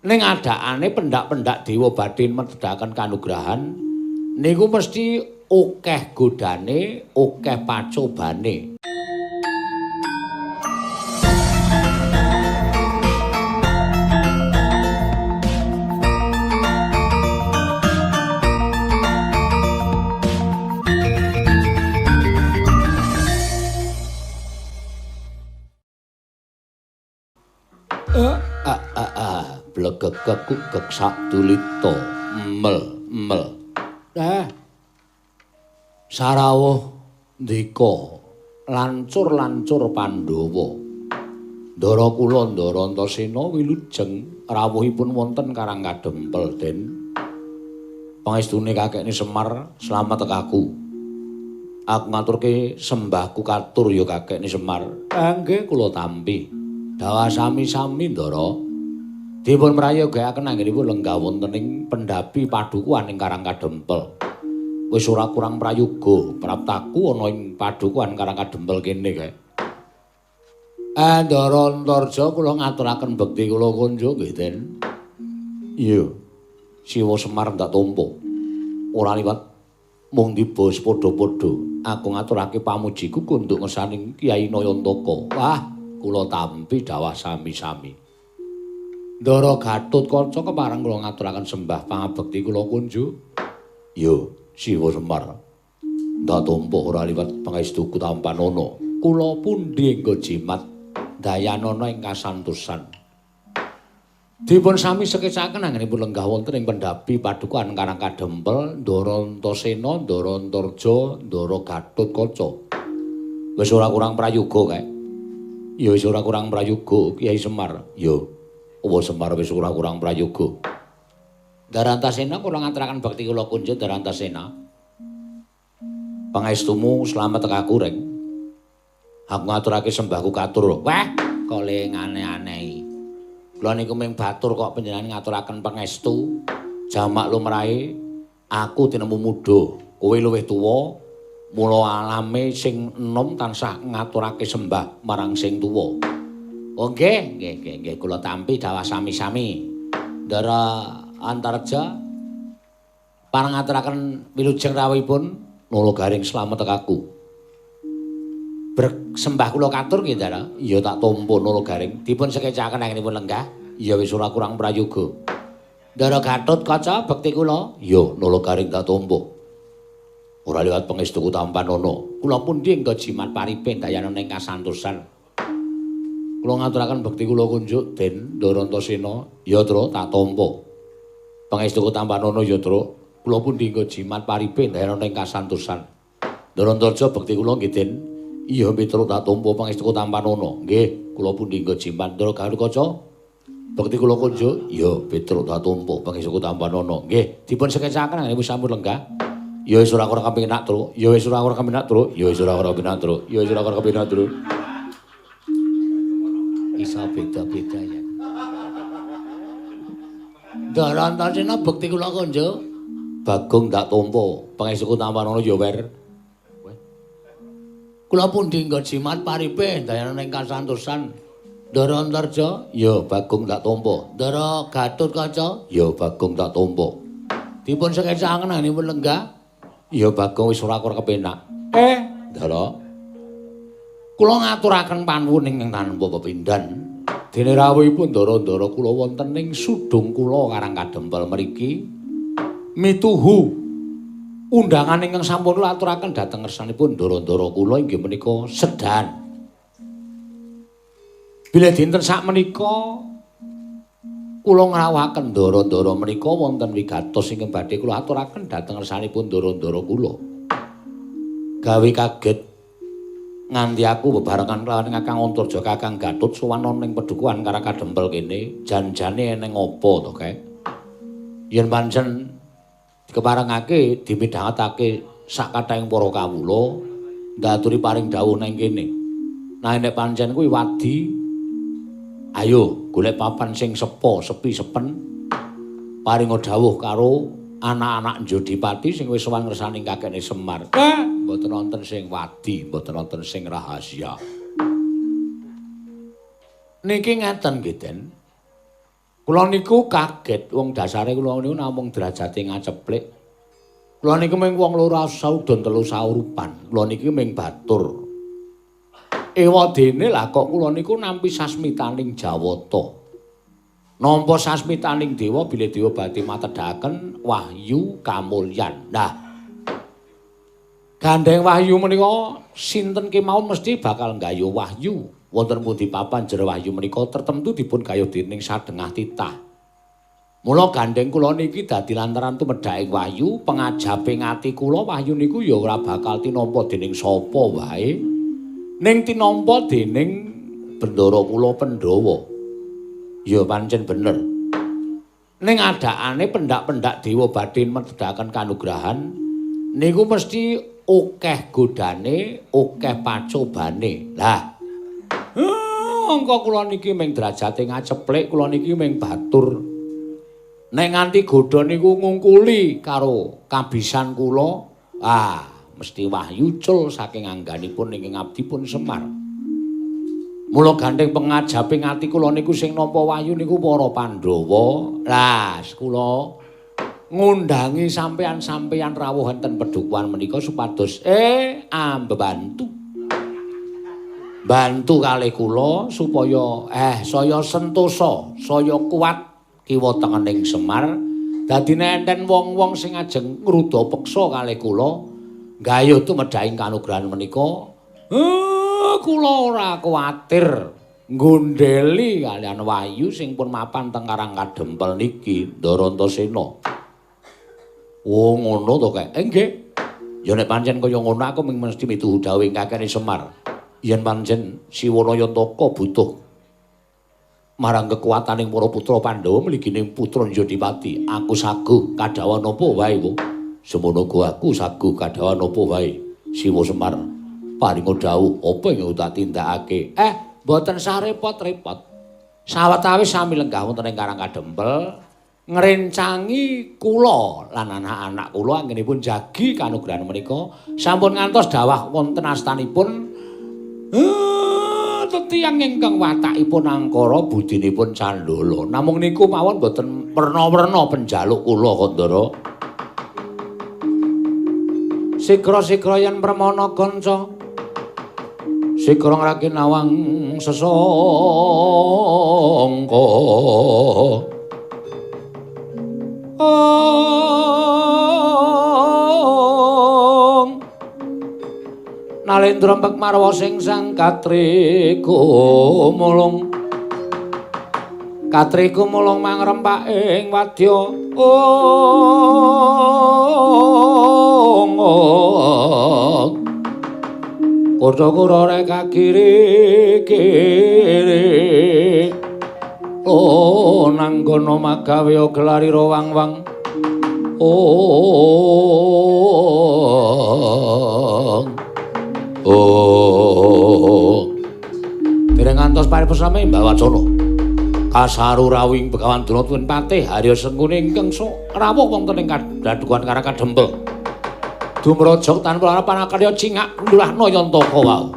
ning adakane pendak-pendak dewa badhe medhaken kanugrahan niku mesti akeh godane, akeh pacobane. Blegegek gek satulita mel. Sarawuh ndika lancur-lancur Pandhawa. Ndara kula Ndara Antasena wilujeng rawuhipun wonten Karang Kadempel, Den. Pangestune kakekne Semar slamet tekaku. Aku ngaturke sembahku katur ya kakekne Semar. Nggih kula tampi. Dawa sami-sami Ndara. Dipun prayogaken anggenipun lenggah wonten ing pendhapi padukuhan ing Karang Kadempel. Wis ora kurang prayoga praptaku ana ing padukuhan Karang Kadempel kene kae. Ndara Antarja kula ngaturaken bekti kula kunjuk nggih, Den. Iya. Siwa Semar ndak tampa. Ora liwat mung dibos padha-padha. Aku ngaturake pamujiku kunduk ngesaning Kyai Nayantaka. Wah, kula tampi dawah sami-sami. Ndara Gatotkaca kepareng kula ngaturaken sembah pangabekti kula kunjuk. Yo, Siwa Semar. Ndak tampa ora liwat pangestuku tampanana. Kula pundi engko jimat dayanana ing kasantosan. Dipun sami sekecaken anggenipun lenggah wonten ing pendhapi padukuhan Karang Kadempel, Ndara Antasena, Ndara Antarja, Ndara Gatotkaca. Wis ora kurang prayoga kae. Ya wis ora kurang prayoga Kyai Semar. Yo. Uwa Semar wis ora kurang prayoga. Ndara Antasena kula ngaturaken bekti kula kunjuk Ndara Antasena. Pangestumu slamet tekaku reng. Aku ngaturake sembahku katur. Wah, kok le aneh-aneh. Kula niku ming batur kok panjenengan ngaturaken pangestu. Jamak lumrahe aku tinemu muda, kowe luwih tuwa. Mula alame sing enom tansah ngaturake sembah marang sing tuwa. Oh nggih, kula tampi dawah sami-sami. Ndara Antarja pareng ngaturaken wilujeng rawuhipun nula garing slamet tekaku. Sembah kula katur nggih, Ndara. Iya tak tampa nula garing. Dipun sekecaken anggenipun lenggah. Ya wis ora kurang prayoga. Ndara Gatotkaca bekti kula. Ya nula garing tak tampa. Ora liwat pangestuku tampanana. Kula pundi engko jimat paripe dayanana ing kasantosan. Kula ngaturaken bekti kula kunjuk Den Ndara Antasena. Ya Tru tak tampa. Pangestuku tampanana ya Tru. Kula pundi engko jimat paripe dayanana ing kasantosan. Ndara Antarja bekti kula nggih Den. Iya Mitra tak tampa pangestuku tampanana. Nggih, kula pundi engko jimat Ndara Gatotkaca. Bekti kula kunjuk. Ya Mitra tak tampa pangestuku tampanana. Nggih, dipun sekecaken anggenipun sampun lenggah. Ya wis ora kurang kepenak Tru. Ya wis ora kurang kepenak Tru. Ya wis ora kurang kepenak Tru. Ya wis ora kurang kepenak Tru. Isa beda-beda ya. Ndara Antasena bekti kula kunjuk. Bagong tak tampa pangestuku tampanana ya wer. Kula pundi engko jimat paripe dayanana ing kasantosan. Ndara Antarja, ya Bagong tak tampa. Ndara Gatotkaca, ya Bagong tak tampa. Dipun sekecaken anggenipun lenggah. Ya Bagong wis ora kepenak. Ndara. Kula ngaturaken panuwun ing tanpa pepindhan. Dene rawuhipun Ndara-ndara kula wonten ing sudung kula Karang Kadempel mriki mituhu undangan ingkang sampun kula aturaken dhateng ngersanipun Ndara-ndara kula inggih menika sedan. Bila dinten sakmenika kula ngrawuhaken Ndara-ndara menika wonten wigatos ingkang badhe kula aturaken dhateng ngersanipun Ndara-ndara kula. Gawe kaget nganti aku bebarengan kelawan Kakang Antarja Kakang Gatut sowan ning padukuhan Karang Kadempel kene, janjane eneng apa to, Kek? Yen pancen keparengake dimidhangetake sak kathahing para kawula ndaturi paring dawuh nang kene. Nah nek pancen kuwi wadi ayo golek papan sing sepi sepen paringa dawuh karo anak-anak Jodipati sing wis sowan ngersaning kakekne Semar. Mboten wonten sing wadi, mboten wonten sing rahasia. Niki ngeten nggih, Den. Kula niku kaget wong dasare kula niku namung derajate ngaceplik. Kula niku mung wong loro saudon telu saurupan. Kula niki mung batur. Ewadene lah kok kula niku nampi sasmitaning Jawata. Nampa sasmitaning dewa bilih dewa badhe matedhaken wahyu kamulyan. Nah, gandeng wahyu menika sinten kemawon mesti bakal nggayuh wahyu. Wonten pundi papan jero wahyu menika tertentu dipun gayuh dening sadengah titah. Mula gandeng kula niki dadi lantaran tumedhake wahyu, pengajaping ati kula wahyu niku ya ora bakal tinampa dening sapa wae. Ning tinampa dening bendara kula Pandhawa. Ya pancen bener. Ning adakane pendak-pendak dewa badhe medhaken kanugrahan niku mesti akeh godane, akeh pacobane. Lah angka kula niki mung derajate ngaceplik, kula niki mung batur. Nek nganti godha niku ngungkuli karo kabisan kula, mesti wahyu cul saking angganipun ing abdipun Semar. Mula gandeng pengajaping ati kula niku sing nampa wahyu niku para Pandhawa. Lah kula ngundangi sampeyan-sampeyan rawuh enten Pedhukuhan menika supados ambebantu. Bantu kalih kula supaya saya sentosa, saya kuat kiwa tengening Semar. Dadi nek enten wong-wong sing ajeng ngruda peksa kalih kula, gayuh tumedhaing kanugrahan menika, kula ora kuwatir nggondheli kalian wahyu sing pun mapan teng Karang Kadempel niki, Ndara Antasena. Oh ngono to kek. Nggih. Ya nek pancen kaya ngono aku mesti mituhu dawuh kakene Semar. Yen pancen Siwanayantaka butuh marang kekuataning para putra Pandhawa mligining putra Jodipati, aku saguh kadhawa napa wae, Bu. Semono aku saguh kadhawa napa wae. Siwa Semar paringa dawuh apa ingkang tak tindakake. Mboten sarepot-repot. Sawetawis sami lenggah wonten ing Karang Kadempel ngrencangi kula lan anak-anak kula anggenipun jagi kanugrahan menika sampun ngantos dawah wonten astanipun tetiang ingkang watakipun angkara budinipun candala. Namung niku mawon boten werna-werna penjaluk kula Kandara. Sigra-sigra yen permana kanca. Sigra ngraki nawang sesangka. Nalendra mbek marwa sing sang katriku mulung mangrempak ing wadya kura-kura rek kiri-kiri nanggono magawe gelari wang-wang dereng ngantos paripesame Mbak Wacana kasaru rawing Begawan Drona Patih Harya Sengkuni ingkang rawuh wonten ing Dadukan Karang Kadempel dumrajak tanpa harapan karya cingak ndulahna Yantaka wau.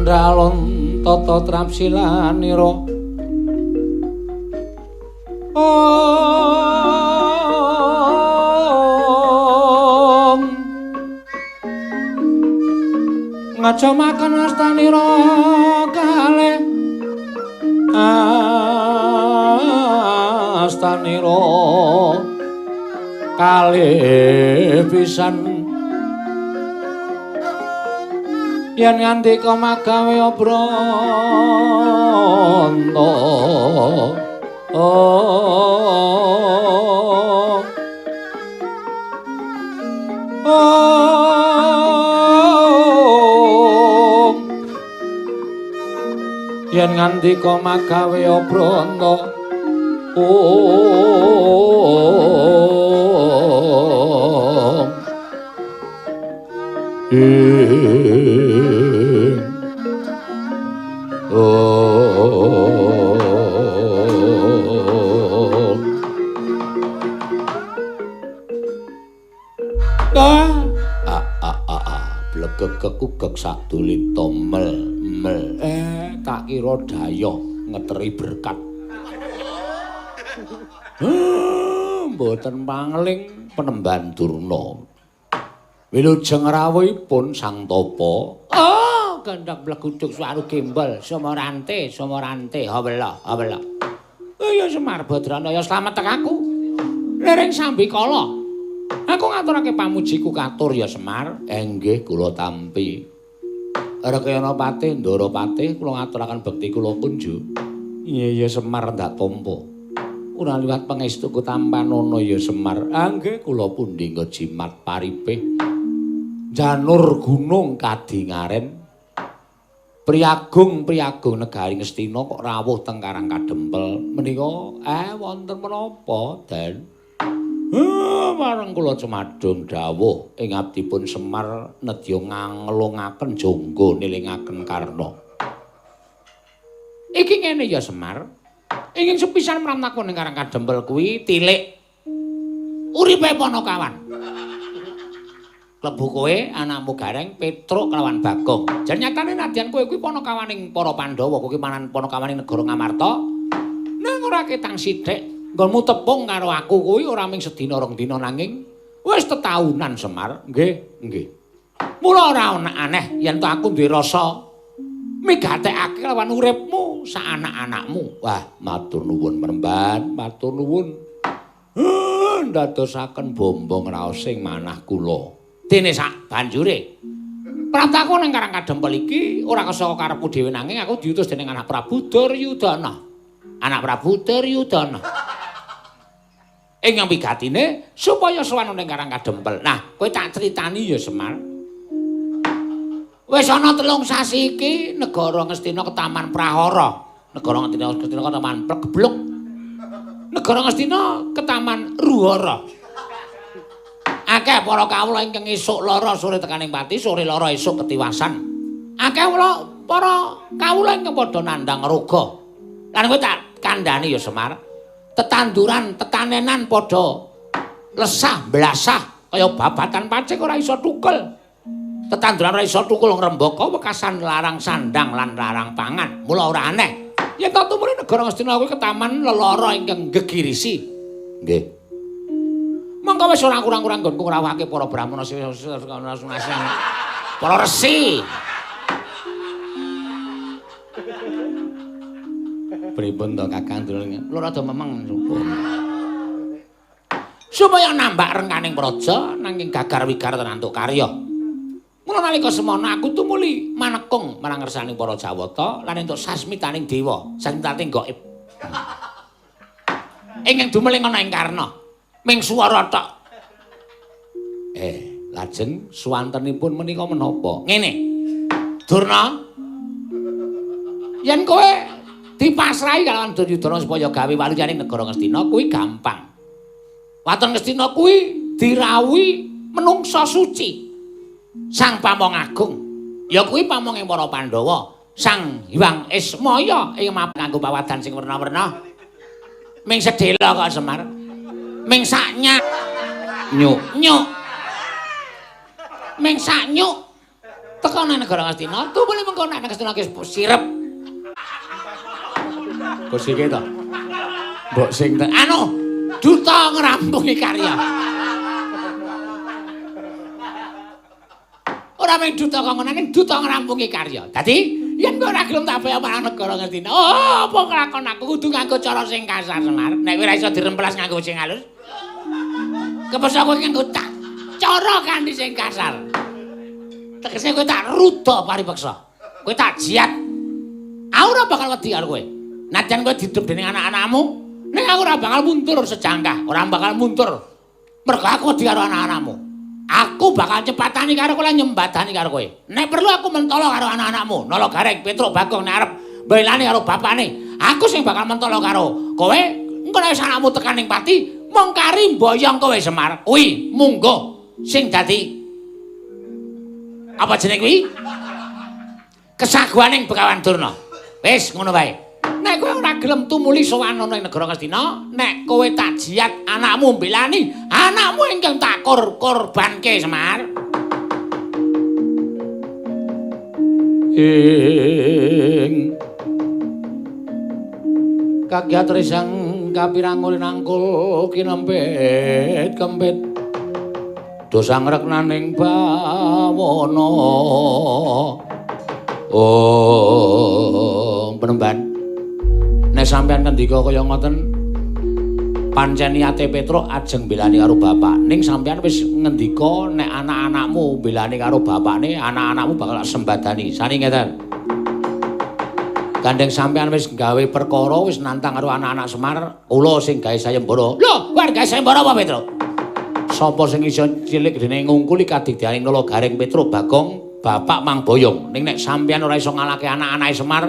Sandalon tata tramsilanira Om ngajamaken astanira kalih astanira kalih pisan yen ngandika magawe Branta yen ngandika magawe Branta Blegegek sadulita mel tak kira dayoh ngeteri berkat mboten pangling penemban Durna wilujeng rawuhipun sang tapa gandhak blegucuk suwaru gembel Somorante hawela ya Semar Badrana ya slamet tekaku lering sambikala aku ngaturake pamujiku katur ya Semar nggih kula tampi Rekayana Patih Ndara Patih kula ngaturaken bekti kula kunjuk iya Semar ndak tampa ora liwat pangestuku tampanana ya Semar nggih kula pundhing jimat paripih janur gunung kadingaren priyagung negari Ngastina kok rawuh teng Karang Kadempel menika wonten menapa Den marang kula cemadung dawuh ing abdipun Semar nedya nganglungaken jangga nilingaken karna iki ngene ya Semar ingin sepisan mramtakun ing Karang Kadempel kuwi tilik uripe Panakawan klebu kowe anakmu Gareng Petruk kelawan Bagong jan nyatane nadyan kowe kuwi Panakawaning para Pandhawa kowe manan Panakawaning negara Ngamarta nang ora ketang sithik nggonmu tepung karo aku kuwi ora mung sedina rong dina nanging wis tetaunan Semar nggih mula ora ana aneh yen to aku duwe rasa migatekake lawan uripmu sak anak-anakmu wah matur nuwun Mremban matur nuwun ndadosaken bombong raos sing manah kula dene sak banjure prataku ning Karang Kadempel iki ora kesaka karepku dhewe nanging aku diutus dening anak Prabu Duryudana ing wigatine supaya sowan ning Karang Kadempel nah kowe tak critani ya Semar wis ana 3 sasi iki negara Ngastina ketaman prahara negara Ngastina ketaman plegebluk negara Ngastina ketaman ruhara akeh para kawula ingkang esuk lara sore tekaning pati sore lara esuk ketiwasan akeh para kawula ingkang padha nandhang raga lan kowe tak kandhani ya Semar tetanduran tetanenan padha lesah blasah kaya babatan pacik ora iso tukel tetanduran ora iso tukul ngrembaka wekasan larang sandang lan larang pangan mula ora aneh yen to tumuli negara Ngastina kuwi ketaman lelara ingkang gegirisi nggih mongko wis ora kurang-kurang nggonku ngrawuhake para brahmana para resi pripun to Kakang Durna lho rada memeng supaya nambah rengkaning praja nanging gagar wigar tenantuk karya mula nalika semana aku tumuli manekung marang ngersaning para Jawata lan entuk sasmitaning dewa sasmitaning gaib ingkang dumeling ana ing Karna ming swara tok lajeng suwantenipun menika menapa ngene Durna yen kowe dipasrahi kalawan Duryudana supaya gawe waluyaning negara Ngastina kuwi gampang waton Ngastina kuwi dirawuhi menungsa suci Sang Pamong Agung ya kuwi pamonging para Pandhawa Sang Hyang Ismaya ing nganggo pawadan sing werna-werna ming sedhela kok Semar ming saknya nyuk ming saknyuk teko nang negara Ngastina, tumuli mengko nek Ngastina ki sirep. Kursi ki to. Mbok sing anu duta ngrampungi karya. Ora mung duta kanggonan ning duta ngrampungi karya. Dadi yen kowe ora gelem tak bayar marang negara Ngastina, oh apa kelakon aku kudu nganggo cara sing kasar Semar. Nek kowe ora iso diremplas nganggo sing halus. Kepesa kowe nganggo tak cara kanthi sing kasar. Tegese kowe tak ruda paripeksa. Kowe tak jiat. Aku ora bakal wedi karo kowe. Najan kowe didup dening anak-anakmu, ning aku ora bakal mundur sejangkah, ora bakal mundur. Mergo aku wedi karo anak-anakmu. Aku bakal cepatani karo kowe nyembadani karo kowe. Nek perlu aku mentolo karo anak-anakmu, Nala Gareng, Petruk, Bagong nek arep mbelani karo bapakne. Aku sing bakal mentolo karo kowe. Engko nek anakmu tekan ning pati, mung kari mboyong kowe Semar. Kuwi munggo sing dadi apa jeneng kuwi? Kesaguaning Begawan Durna. Wis ngono wae. Nek kowe ora gelem tumuli sowan ana ing negara Ngastina, nek kowe tak jiat anakmu mbelani, anakmu ingkang tak korbanke Semar. Ing kagiat risang kapirangul nangkul kinempet kempet dosa ngreknaning bawana. Oh, penemban. Nek sampean ngendika kaya ngoten, pancen niate Petruk ajeng belani karo bapak. Ning sampean wis ngendika nek anak-anakmu belani karo bapakne, anak-anakmu bakal sembadani. Sani ngeten. Gandeng sampean wis gawe perkara, wis nantang karo anak-anak Semar, kula sing gawe sayembara. Lho, kowe gawe sayembara apa Petruk? Sapa sing iso cilik dene ngungkuli kadigdaning Nala Gareng, Petruk, Bagong, Bapak Mang Boyong. Ning nek sampean ora iso ngalahke anak-anake Semar,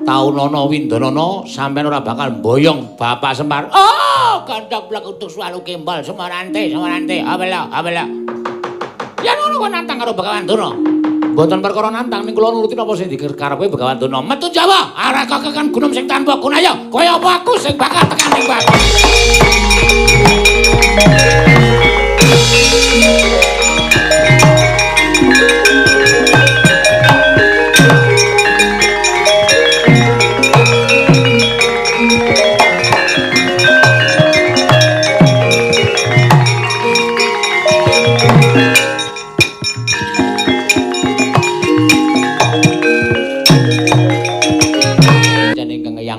Taunana Windanana, sampean ora bakal mboyong Bapak Semar. Oh, gandhak blek utuk swalu kembal Semarante, abela. Yen ngono kok nantang karo Begawan Durna. Mboten perkara nantang ning kula nuruti apa sing dikarepe Begawan Durna. Metu Jawa, arek kekekan gunung sing tanpa gunaya. Kaya apa aku sing bakal tekan ning Bapak.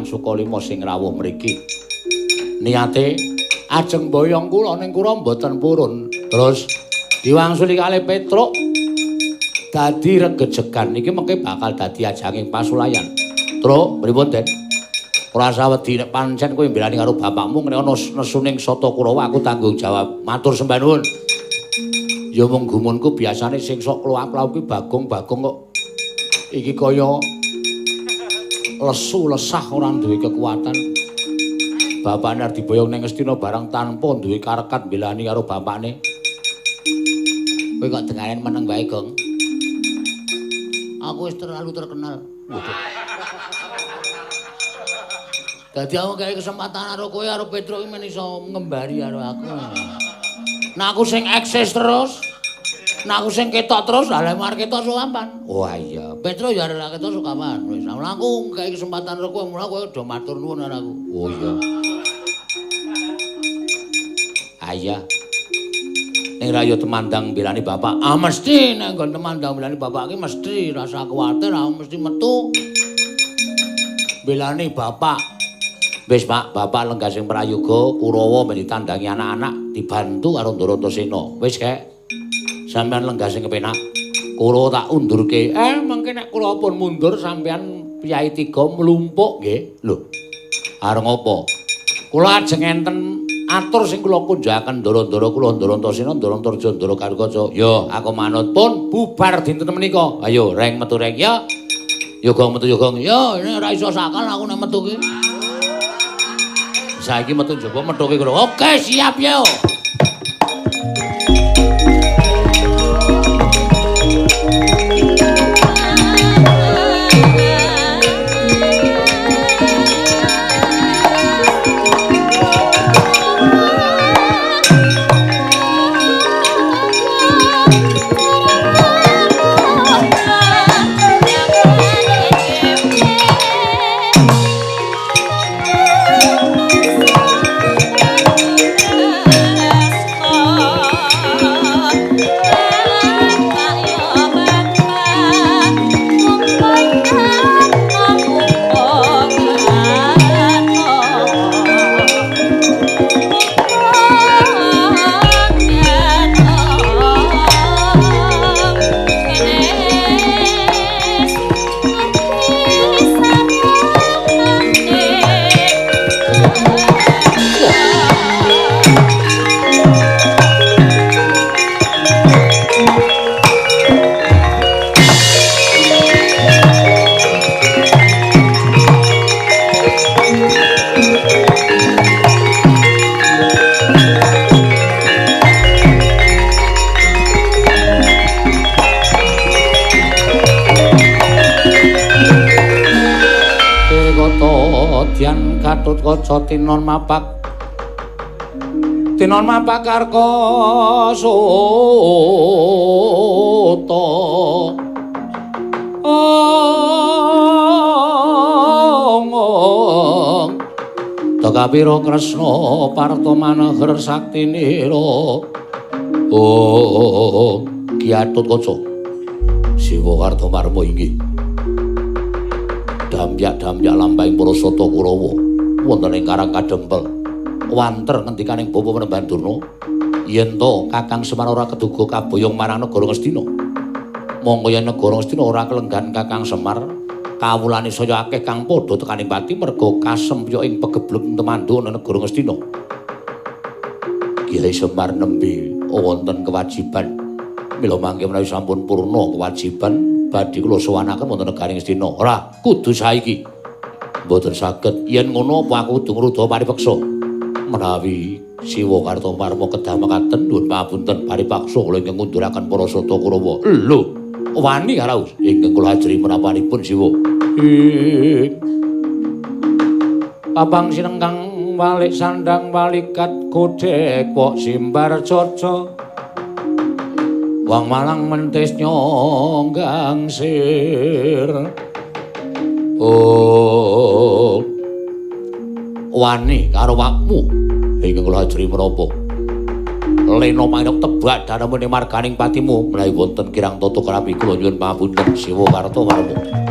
Sukalima sing rawuh mriki niate ajeng mboyong kula ning kura mboten purun. Terus diwangsuli kalih Petruk dadi regejegan niki mengke bakal dadi ajanging pasulayan. Truk pripun Den? Ora usah wedi nek pancen kowe mbelani karo bapakmu nek ana nesuning Sata Kurawa aku tanggung jawab. Matur sembah nuwun. Ya mung gumunku biasane sing sok kluwak-kluwak kuwi Bagong kok iki kaya lesu lesah ora duwe kekuatan. Bapakne arep diboyong ning Ngastina barang tanpa duwe karekat mbelani karo bapakne. Kowe kok dengaren meneng wae, Gong. Aku wis terlalu terkenal. Dadi aku gawe kesempatan karo kowe karo Petruk iki men iso ngembari karo aku. Nah aku sing eksis terus. Nah aku sing ketok terus, lha mar ketok sowan. Wah iya, Petruk ya arek ketok sok kapan. Wis aku gawe kesempatan karo kowe, mula kowe do matur nuwun karo aku. Oh iya. Iya. Ning rayo temandang bilani bapak. Ah mesti nek nggon temandang bilani bapak iki mesti rasa kuwatir, aku mesti metu. Bilani bapak. Wis Pak, bapak lenggah sing prayoga Kurawa ben ditandangi anak-anak dibantu karo Ndarantasena. Wis kek. Sampeyan lenggah sing kepenak. Kula tak undurke. Mengke nek kula pun mundur sampeyan piyai tiga mlumpuk nggih. Lho. Areng apa? Kula ajeng enten atur sing kula kunjahaken ndara-ndara kula Ndarantasena, Ndarantarja, Ndarakarkaca. Ya, aku manut pun bubar dinten menika. Ayo reng metu reng ya. Yogong metu yogong. Ya, nek ora iso sakal aku nek metu ki. Saiki metu njaba methuke kula. Oke, siap yo. kedadian Gatotkaca tinon mapak Karkasota Takapira Kresna Partamanahar saktinira Ki Gatotkaca Siwa Kartamarma inggih Damyak-damyak lampahing Parasata Kurawa wonten ing Karang Kadempel wanter ngendikaning Bapa Penemban Durna yen to Kakang Semar ora keduga kaboyong marang negara Ngastina monggo yen negara Ngastina ora kelenggan Kakang Semar kawulane saya akeh kang padha tekaning pati merga kasempya ing pegebluk temandu ana negara Ngastina Kyai Semar nembe wonten kewajiban mila mangke menawi sampun purna kewajiban badhe kula sowanaken wonten negari Ngastina ora kudu saiki mboten saged yen ngono apa aku kudu ngrudha paripeksa menawi Siwa Kartamarma kedah mekaten nuwun pamunten paripaksa kula ingkang ngunduraken Parasata Kurawa lho wani karaos ingkang kula ajri menawanipun Siwa Papang sinengkang walik sandang walikat godhek kok simbar coco Wang malang mentis nyonggang sir wani karo wakmu ingkang kula ajri menapa lena manuk tebak danamune marganing patimu menawi wonten kirang tata krami kula nyuwun pamunten Siwa Kartamarma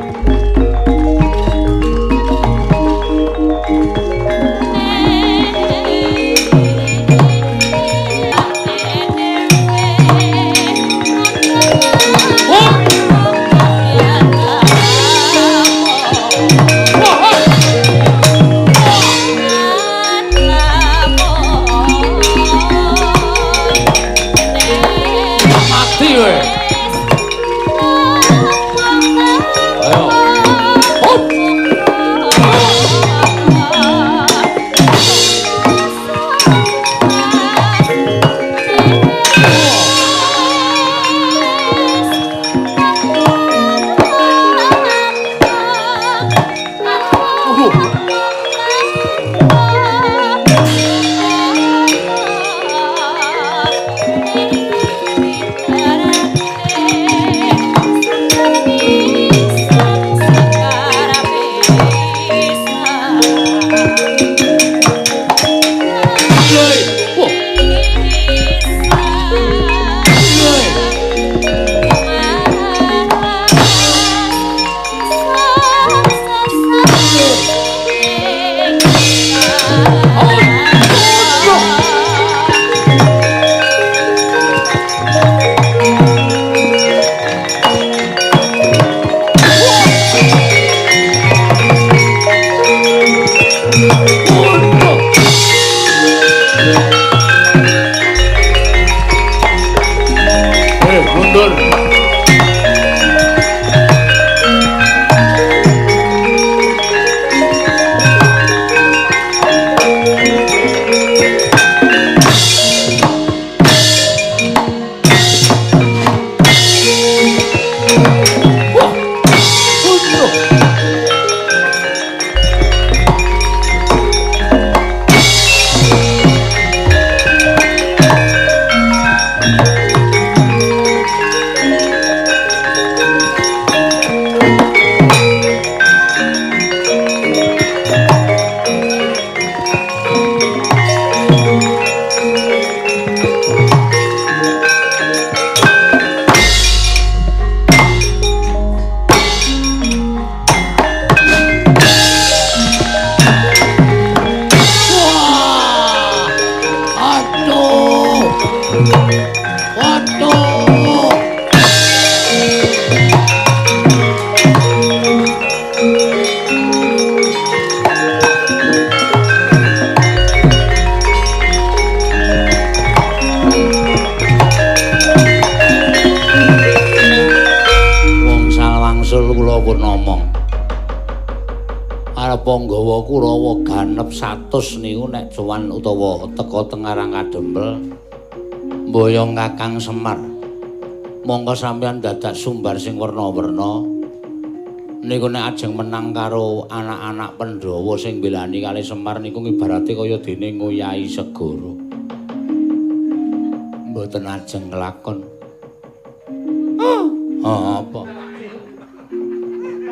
Panggawa Kurawa ganep 100 niku nek cuwan utawa teka teng Karang Kadempel mboyong Kakang Semar. Monggo sampeyan dadak sumbar sing werna-werna niku nek ajeng menang karo anak-anak Pandhawa sing mbelani kalih Semar niku ibarate kaya dene ngoyahi segara. Mboten ajeng nglakon. Apa?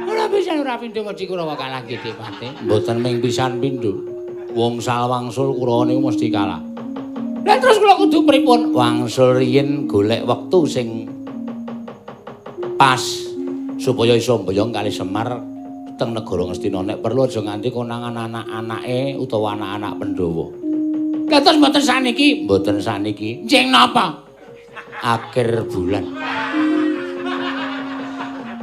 Ora bisa ora pindho wedi Kurawa kalah Gedhepati. Mboten ming pisan pindho. Wong salwangsul Kurawa niku mesti kalah. Lah terus kula kudu pripun? Wangsul riyin golek wektu sing pas supaya iso mboyong kalih Semar teng negara Ngastina. Nek perlu aja nganti konangan anak-anake utawa anak-anak Pandhawa. Kados mboten saniki, mboten saniki. Jeng napa? Akhir bulan.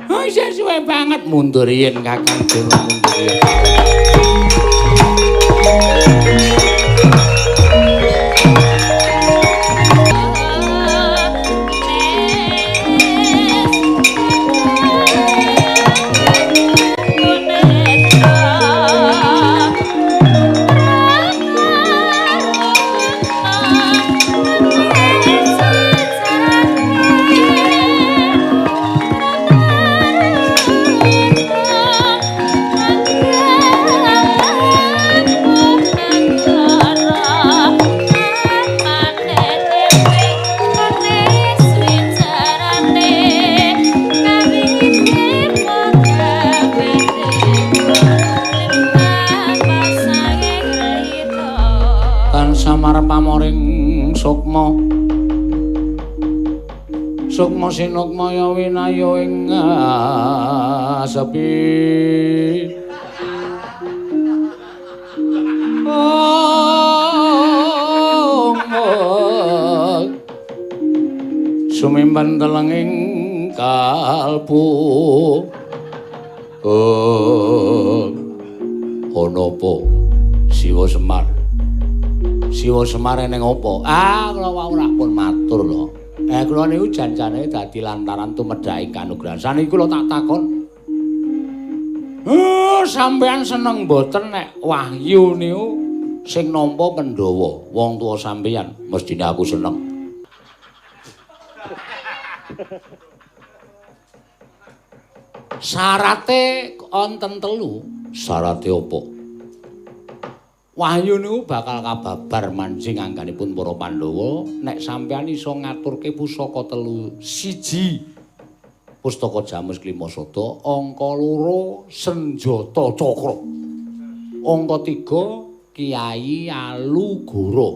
Oh, isih suwe banget mundur yen Kakang Dewa mundur yen. Sukma sinukmaya winaya ing sepi sumimban telenging kalbu ana apa Siwa Semar ning apa? Kula wau ora pun matur lho. Kula niku janjane dadi lantaran tumedhaki kanugrahan. Saniki kula tak takon. Sampeyan seneng mboten nek Wahyu niku sing nampa Pandhawa? Wong tuwa sampeyan mestine aku seneng. Syarate wonten 3. Syarate apa? Wahyu niku bakal kababar mancing angganipun para Pandhawa nek sampeyan iso ngaturke pusaka 3. 1 Pustaka Jamus Klimasada, angka 2 Senjata Cakra. Angka 3 Kyai Alugara.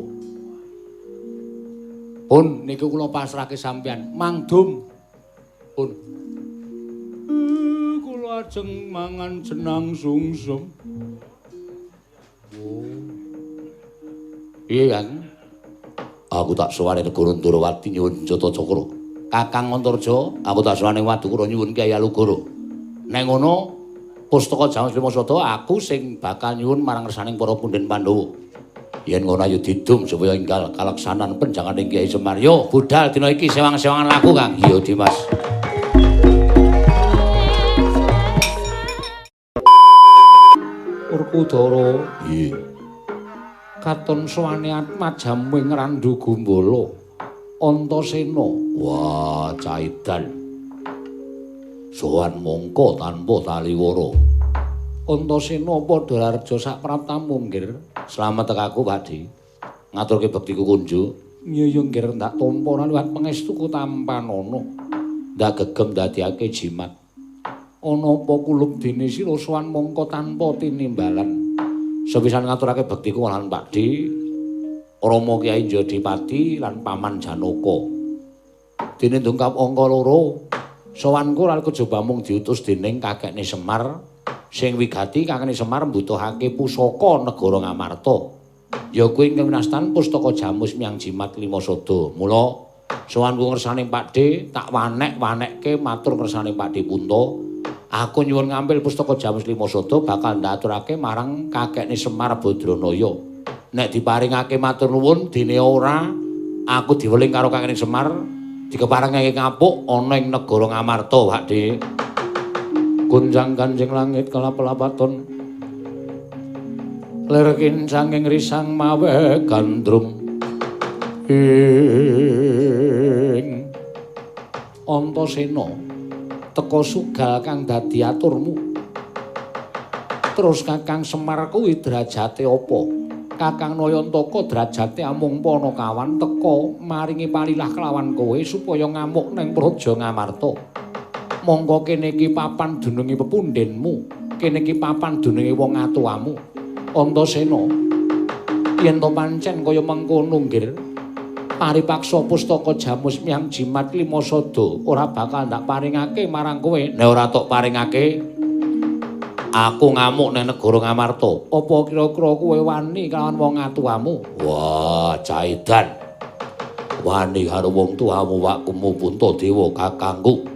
Pun niku kula pasrahke sampeyan. Mangdum. Pun. Kula ajeng mangan jenang sungsum. Iya kan? Aku tak sowane negara Ndarawati nyuwun Jata Cakra. Kakang Antarja, aku tak sowane Wadukara nyuwun Kyai Alugara. Nek ngono, Pustaka Jamus Klimasada aku sing bakal nyuwun marang resaning para pundhen Pandhawa. Yen ngono ayo didum supaya enggal kalaksanan penjanganing Kyai Semar. Yo budal dina iki sewang-sewangan laku, Kang. Yo Dimas. Urkudara. Nggih. Katon sowane Atmajamu ing Randu Gumbala. Antasena. Wah, caidan. Sowan mangka tanpa taliwara. Antasena padha larja sak pratamu nggir. Slamet tekaku, Pakdi. Ngaturke bektiku kunjuk. Nyaya nggir ndak tampa liwat pangestuku tampanana. Ndak gegem dadiake jimat. Ana apa kulub dene sira sowan mangka tanpa tinimbalan. Sepisan ngaturake bektiku lan Pakdi, Rama Kyai Jodipati lan Paman Janaka. Dene ndungkap angka 2, sowanku lan kejaba mung diutus dening kakekne Semar sing wigati kakekne Semar mbutuhake pusaka negara Ngamarta. Ya kuwi kewinastan Pustaka Jamus Miang Jimat Klimasada. Mula sowanku ngersane Pakdi tak wanek-wanekke matur ngersane Pakdi Punta. Aku nyuwun ngambil Pustaka Jamus Klimasada bakal ndaturake marang kakekne Semar Badranaya. Nek diparingake matur nuwun dene ora aku diweling karo kakekne Semar dikeparengake ngapuk ana ing negara Ngamarta, Pakdi. Gunjang Kanjeng langit kelap-lapaton. Lir kincanging risang mawe gandrum. Ing Antasena teka Sugal kang dadi aturmu. Terus Kakang Semar kuwi derajate apa? Kakang Nayantaka derajate amung Panakawan teka maringi palilah kelawan kowe supaya ngamuk ning Praja Ngamarta. Monggo kene iki papan dununge pepundhenmu, kene iki papan dununge wong atuwamu. Antasena, yen to pancen kaya mengkono nggir, paripaksa pustaka Jamus Miyang Jimat Lima Sada ora bakal ndak paringake marang kowe. Nek ora tok paringake, aku ngamuk nang negara Ngamarta. Apa kira-kira kowe wani kelawan wong atuwamu? Wah, Caidan. Wani karo wong tuamu wakmu Puntadewa kakangku.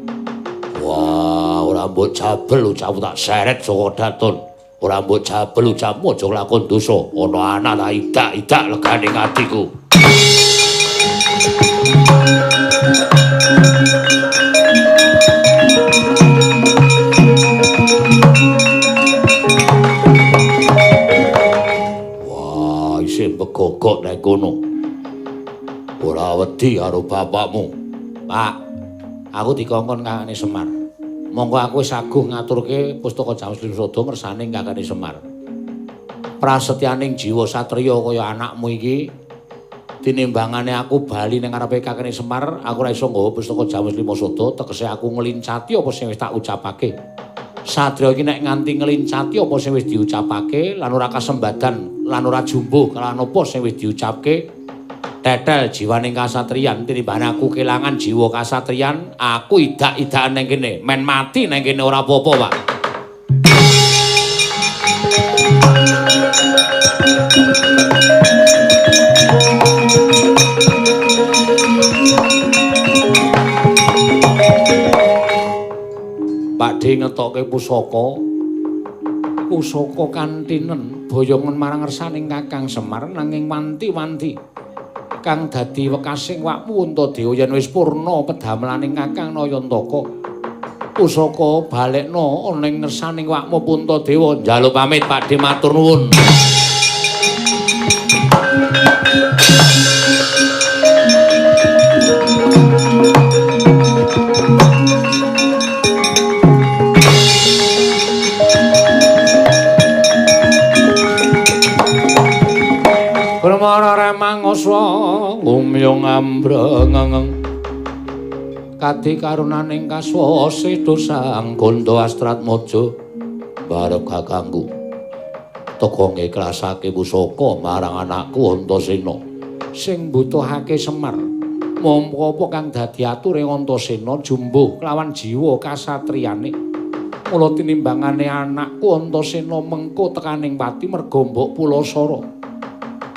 Wah, ora mbok jabel ucapmu tak seret saka daton. Ora mbok jabel ucapmu aja lakon dosa. Ana anak tak idak-idak legane atiku. Wah, isih begogok nek kono. Ora wedi karo bapakmu. Pak, aku dikongkon Kakane Semar. Monggo aku wis aguh ngaturke pustaka Jamus Lima Sada ngersane Kakane Semar. Prasetyaning jiwa satriya kaya anakmu iki tinimbangane aku bali ning ngarepe Kakane Semar, aku ora iso nggawa pustaka Jamus Lima Sada, tegese aku ngelincati apa sing wis tak ucapake. Satriya iki nek nganti ngelincati apa sing wis diucapake lan ora kasembadan lan ora jumbuh kalawan apa sing wis diucapke, tetel jiwaning kasatriyan tinimbang aku kelangan jiwa kasatriyan, aku idak-idakan ning kene, men mati ning kene ora apa-apa, Pak. Pakde ngetokke pusaka kantinen boyongan marang ngersaning Kakang Semar nanging wanti-wanti kang dadi wekasing wakmu Puntadewa yen wis purna pedamelaning Kakang Nayantaka. Pusaka balekna ning ngersaning wakmu Puntadewa. Njaluk pamit Pakde, matur nuwun. Mangasa umyong ambrengeng kadi karunaning kaswase dosang Ganda Astratmaja barep kakangku teka ngiklasake pusaka marang anakku Antasena sing mbutuhake Semar. Mongko apa kang dadi ature Antasena jumbuh kelawan jiwa kasatriyane. Mula tinimbangane anakku Antasena mengko tekaning pati merga mbok Pulasara.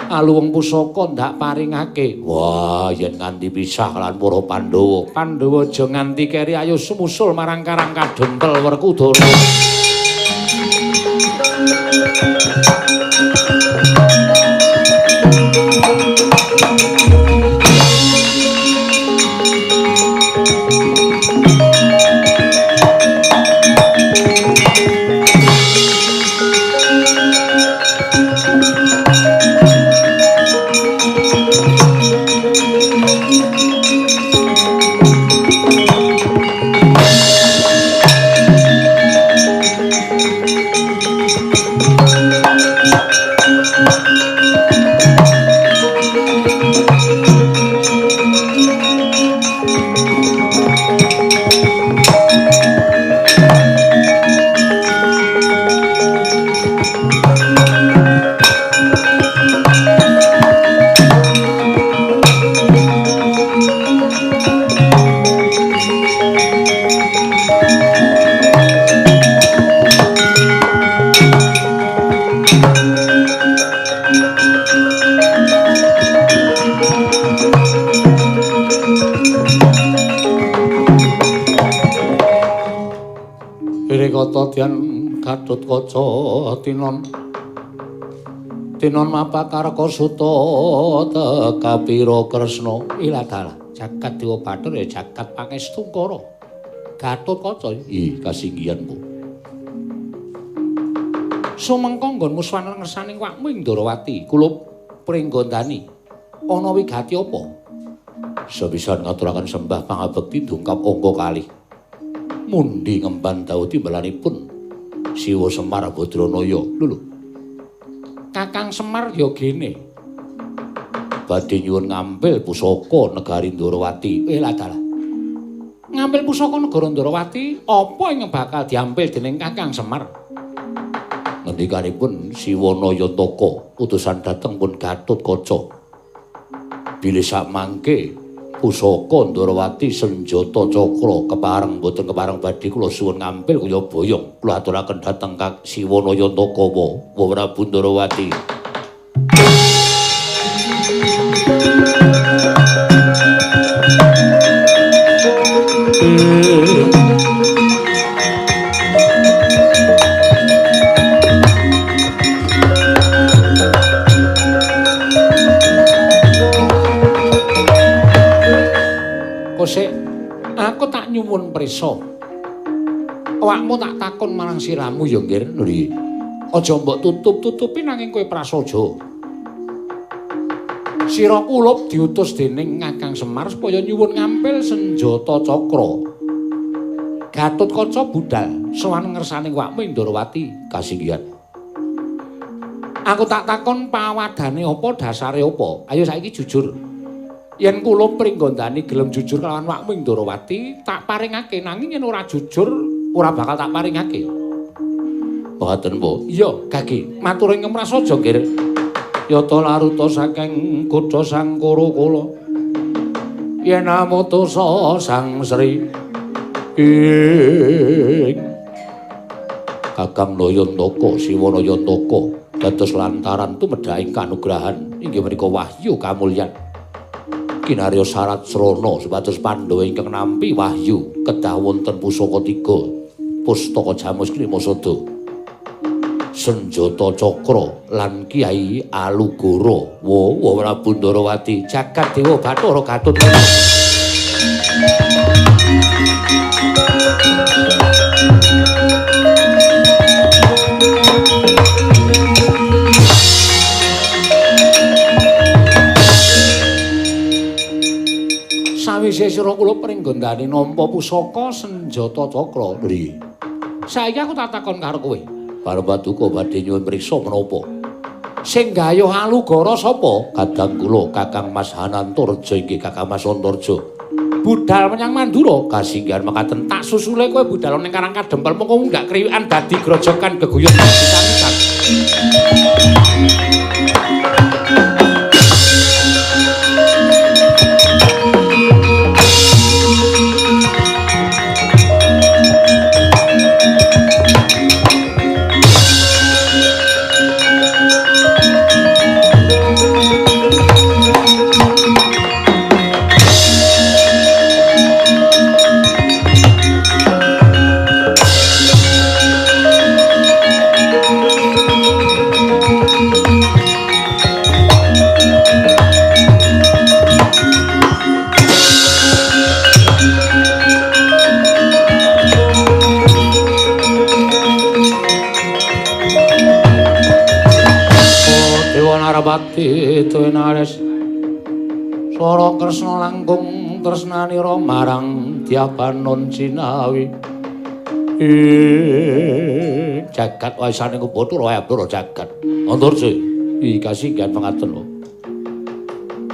Aluwung pusaka ndak paringake. Wah, yen nganti pisah lan para Pandhawa, Pandhawa aja nganti keri ayo sumusul marang Karang Kadempel Werkudara. Kotodian Gatotkaca tinon mapakarka suta tekapira Kresna iladala jagat Dewa Bathara ya jagat Pangestungkara Gatotkaca ih kasinggihanmu sumengka nggonmu swaneng ngersaning wakmu ing Ndarawati kula pringgondani ana wigati apa sepisan ngaturaken sembah pangabekti dungkap angka kalih mundi ngemban dawuh timbalanipun Siwa Semar Badranaya. Lho. Kakang Semar ya gene. Badhe nyuwun ngambil pusaka negari Ndarawati. Lah dalah. Ngambil pusaka negara Ndarawati apa ingkang bakal diambil dening Kakang Semar? Ngendikanipun Siwanayantaka utusan dhateng pun Gatotkaca. Bilih samangke pusaka Ndarawati senjata cakra kepareng boten kepareng badhe kula suwun ngambil kaya boyong kula aturaken dhateng Kang Siwanayantaka wa Prabu Ndarawati. Kosek, aku tak nyuwun prisa. Awakmu tak takon marang siramu ya nggih, Nuri. Aja mbok tutup-tutupi nanging kowe prasaja. Sira kulup diutus dening Kakang Semar supaya nyuwun ngampil senjata cakra. Gatotkaca budal sowan ngersane awakmu ing Ndarawati kasinggihan. Aku tak takon pawadane apa, dasare apa. Ayo saiki jujur. Yen kula pringgondani gelem jujur kelawan awakmu ing Ndarawati, tak paringake nanging yen ora jujur, ora bakal tak paringake. Mboten, Bu. Iya, Gagi. Matur ing prasaja nggih. Yata laruta saking kutha Sangkara kula. Yen amutusa Sang Sri ing Kakang Nayantaka Siwanayantaka dados lantaran tumedhaing kanugrahan inggih menika wahyu kamulyan. Kinarya syarat srana supados Pandhawa ingkang nampi wahyu kedah wonten pusaka 3 pustaka Jamus Krimasada. Senjata cakra lan Kyai Alugara wa Prabu Ndarawati jagat dewa Bathara Gatotkaca. Sawise sira kula pringgondani nampa pusaka senjata cakra, Nri. Saiki aku tak takon karo kowe. Paduka badhe nyuwun priksa menapa? Sing gayuh Alugara sapa? Kadang kula Kakang Mas Hanantarja inggih Kakang Mas Antarja. Budal menyang Mandura kasinggihan mekaten tak susule kowe budal ning Karang Kadempel mengko ndak kriwikan dadi grojokan geguyung pisan-pisan. Narapati tuwinares Swara Kresna langkung tresnanira marang Dyabanon Cinawi jagat waisane Bathara Ayabara jagat Antarja iki kasinggihan mekaten lho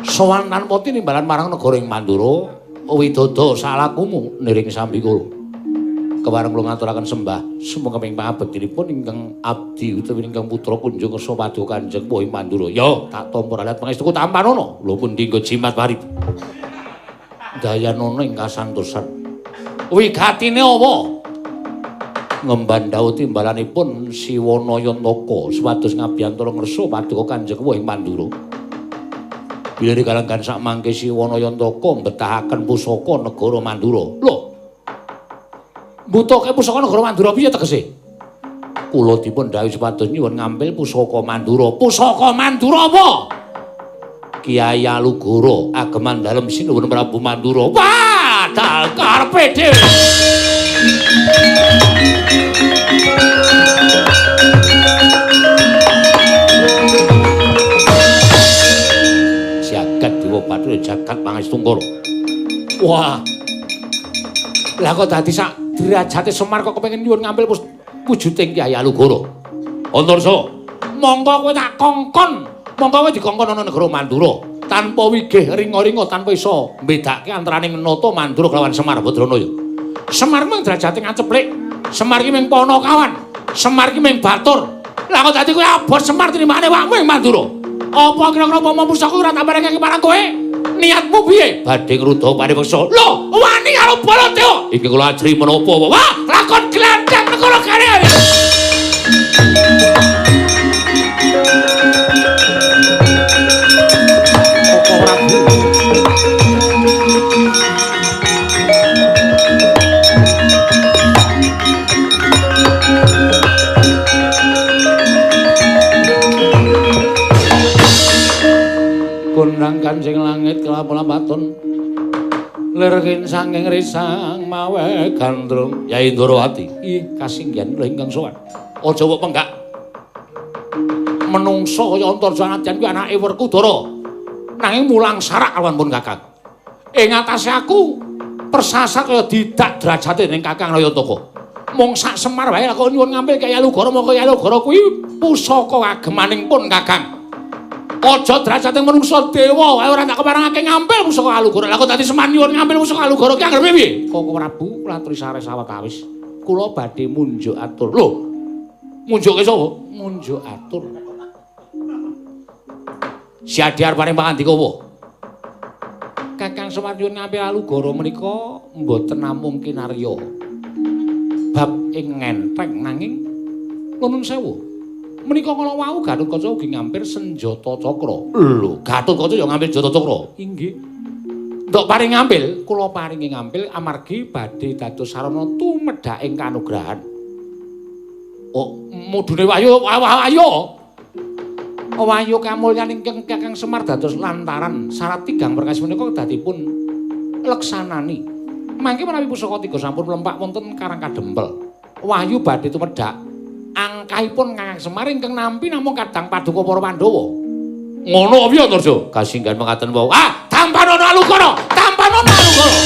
sowan Nanpati nimbalan marang negara ing Mandura widodha salakumu niring sambikala kepareng kula ngaturaken sembah sumengkaping pangabektinipun ingkang abdi utawi ingkang putra kunjung sa paduka Kanjeng Wohi Mandura. Ya, tak tampa ralat pangestuku tampanana. Lho pundi nggo jimat warib. Dayanana ing kasantosan. Wigatine apa? Ngemban dawuh timbalanipun Siwanayantaka supados ngabiyantara ngersa paduka Kanjeng Wohi Mandura. Bila dikalangan sak mangke Siwanayantaka mbetahaken pusaka negara Mandura. Lho, mbutuhke pusaka negara Mandura piye tegese? Kula dipun dawuh supados nyuwun ngambil pusaka Mandura. Pusaka Mandura apa? Kyai Alugara ageman dalem sinuwun Prabu Mandura. Wah, dal karepe dhewe. Jagat Dewa Bathara jagat Pangestungkara. Wah. Lah kok dadi sak derajate Semar kok kepengin nyuwun ngambil wujuding Kyai Alugara. Antarsa, monggo kowe tak kongkon, monggo kowe dikongkon ana negara Mandura tanpa wigih ringa-ringa tanpa iso mbedakake antaraning Nata Mandura kelawan Semar Badranaya. Semar mung derajate ngaceplik, Semar ki mung Panakawan, Semar ki mung Batur. Lah kok dadi kowe abot Semar tinimbangane awakmu ing Mandura. Apa kira-kira upama pusaka ora tak paringake marang kowe? Niatmu piye? Badhe ngruda pariweksa. Lho, wani karo Baratya. Iki kula ajri menapa, Wah, lakon glandang negara kare. Kunang Kanjeng langit kelap-lapaton lerkin sanging risang mawe gandrung Yai Ndrawati. Ih, kasinggihan kula ingkang sowan. Aja kok penggak. Menungso kaya Antarja Nadyan kuwi anake Werkudara. Nanging mulang sarak awan pun Kakang. Ing atase aku persasat kaya didak derajate ning Kakang Nayantaka. Mung sak Semar wae kok nyuwun ngambil Kyai Alugara, mongko Kyai Alugara kuwi pusaka agemaning pun Kakang. Aja derajate manungsa dewa, ora tak keparengake ngambil pusaka Alugara. Lah kok dadi Semar nyuwun ngambil pusaka Alugara ki anggere piye? Koko Prabu, kula aturi sare sawetawis. Kula badhe munjuk atur. Lho, munjuke sapa? Munjuk atur. Siadi arep paring pangandika apa? Kakang Semar nyuwun ngambil Alugara menika mboten namung kinarya bab ing ngenteng nanging nuwun sewu. Menika kala wau Gatotkaca ugi ngampir senjata cakra. Lho, Gatotkaca ya ngambil senjata cakra. Inggih. Ndok paring ngambil, kula paringi ngambil amargi badhe dados sarana tumedhaking kanugrahan. Oh, mudune wayu ayo. Wayu kamulyan ingkang Kakang Semar dados lantaran syarat tigang perkawis menika dadipun leksanani. Mangke menawi pusaka tiga sampun mlempak wonten Karang Kadempel. Wayu badhe tumedhak angkahipun Kakang Semar ingkang nampi namung kadang paduka para Pandhawa. Ngono piye Antarja? Kasinggihan mekaten wau. Ah, tampanono Alugara, tampanono Alugara.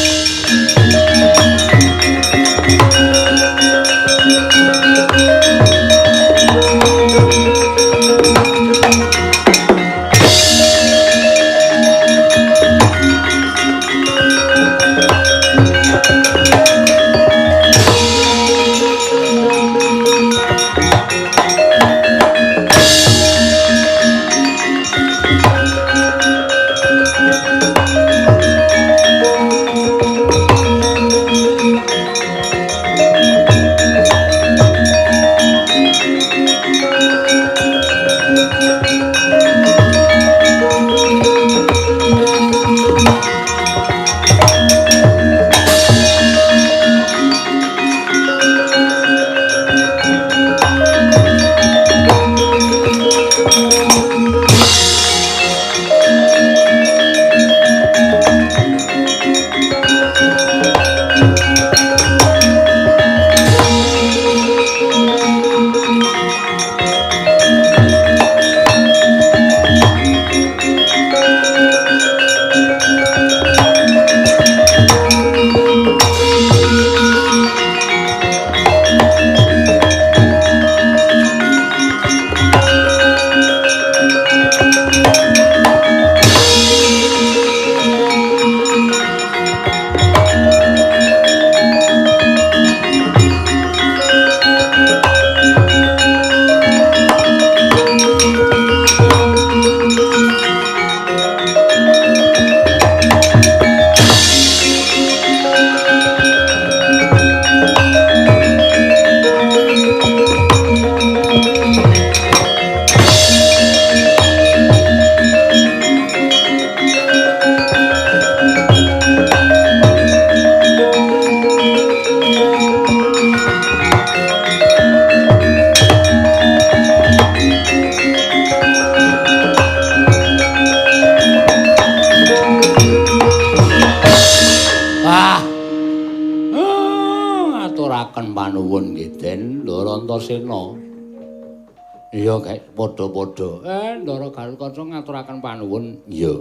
Iya, Kek, padha-padha. Ndara Gatotkaca ngaturaken panuwun. Iya,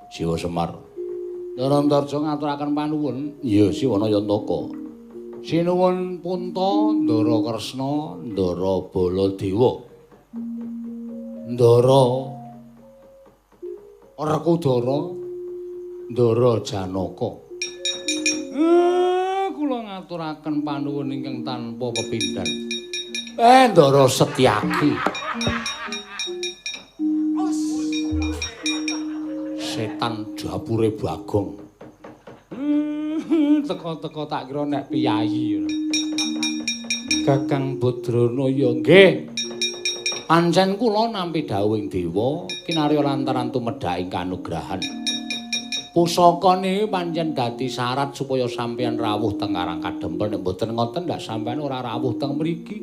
Siwa Semar. Ndara Antarja ngaturaken panuwun. Iya, Siwa Nayantaka. Sinuwun Punta, Ndara Kresna, Ndara Baladewa. Ndara Werkudara, Ndara Janaka. Kula ngaturaken panuwun ingkang tanpa pepindhan. Ndara Setyaki. Setan Dapure Bagong. Teka-teka tak kira nek piyayi. Kakang Badranaya nggih. Pancen kula nampi dawuhing dewa kinarya lantaran tumedhaking kanugrahan. Pusaka niki pancen dadi syarat supaya sampeyan rawuh teng Karang Kadempel. Nek mboten ngoten ndak sampeyan ora rawuh teng mriki.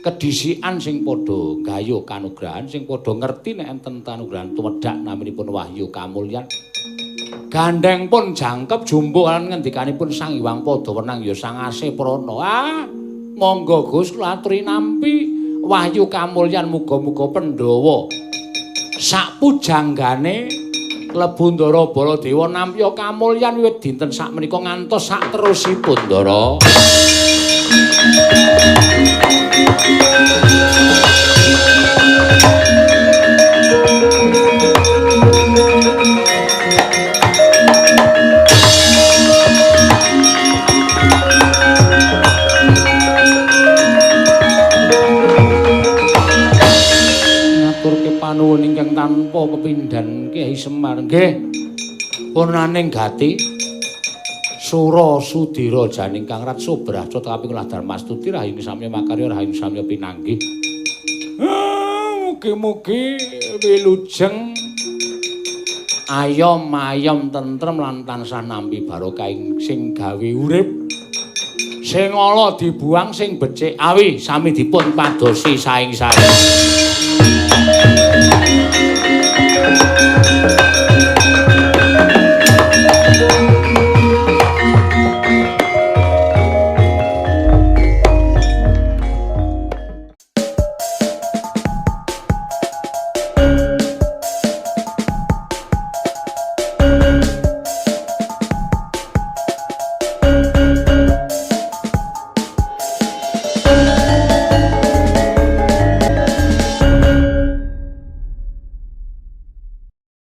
Kedhisikan sing padha gayuh kanugrahan, sing padha ngerti nek enten kanugrahan tumedhak naminipun Wahyu Kamulyan. Gandeng pun jangkep jumbo lan ngendikanipun Sang Hyang Padawenang ya sangase prana. Monggo Gus kula aturi nampi Wahyu Kamulyan muga-muga Pandhawa sak pujanggane klebu Ndara Baladewa nampi kamulyan wiwit dinten sak menika ngantos sak terusipun Ndara. Panuwun ingkang tanpa pepindhan Kyai Semar nggih purnaning gati Sura Sudira janing Kang Rat Sobrah Cota kaping Darmastuti rahayu samya makarya rahayu samya pinanggih. Mugi-mugi wilujeng ayom-ayom tentrem lan tansah nampi barokah sing gawe urip. Sing ala dibuang sing becik awi sami dipun padosi saing-saing.